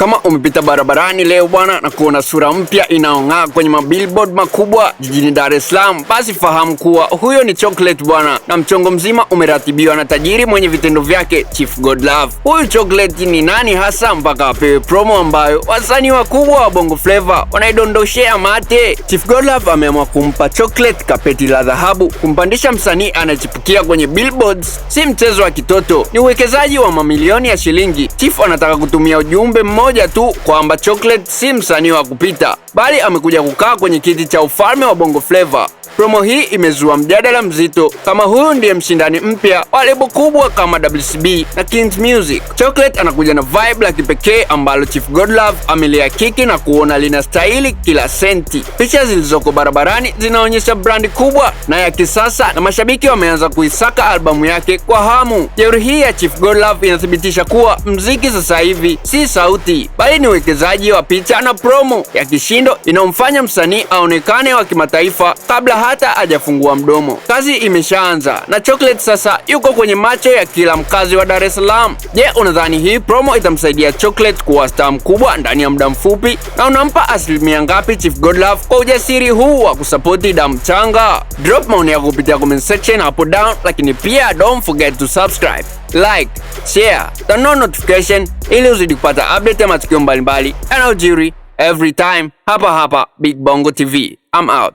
Kama umepita barabarani leo bwana na kuona sura mpya inaong'aa kwenye mabillboard makubwa jijini Dar es Salaam, basi fahamu kuwa huyo ni Chocolate bwana, na mchongo mzima umeratibiwa na tajiri mwenye vitendo vyake Chief Godlove. Huyu Chocolate ni nani hasa mpaka apewe promo ambayo wasanii wakubwa wa Bongo Flava wanaidondoshea mate? Chief Godlove ameamua kumpa Chocolate kapeti la dhahabu. Kumpandisha msanii anachipukia kwenye billboards si mchezo wa kitoto, ni uwekezaji wa mamilioni ya shilingi. Chief anataka kutumia ujumbe mmoja tu kwamba Chocolate si msanii wa kupita, bali amekuja kukaa kwenye kiti cha ufalme wa Bongo Flava. Promo hii imezua mjadala mzito kama huyu ndiye mshindani mpya wa lebo kubwa kama WCB na Kings Music. Chocolate anakuja na vibe la kipekee ambalo Chief Godlove amelia kiki na kuona lina stahili kila senti. Picha zilizoko barabarani zinaonyesha brandi kubwa na ya kisasa, na mashabiki wameanza kuisaka albamu yake kwa hamu. Teori hii ya Chief Godlove inathibitisha kuwa mziki sasa hivi si sauti, bali ni uwekezaji wa picha na promo ya kishindo inayomfanya msanii aonekane wa kimataifa kabla hata hajafungua mdomo. Kazi imeshaanza na Chocolate sasa yuko kwenye macho ya kila mkazi wa Dar es Salaam. Je, unadhani hii promo itamsaidia Chocolate kuwa star mkubwa ndani ya muda mfupi? Na unampa asilimia ngapi Chief Godlove kwa ujasiri huu wa kusapoti damu changa? Drop maoni yako kupitia comment section hapo down, lakini pia don't forget to subscribe, like, share, turn on notification ili uzidi kupata update ya matukio mbalimbali yanayojiri every time hapa Big Bongo TV. I'm out.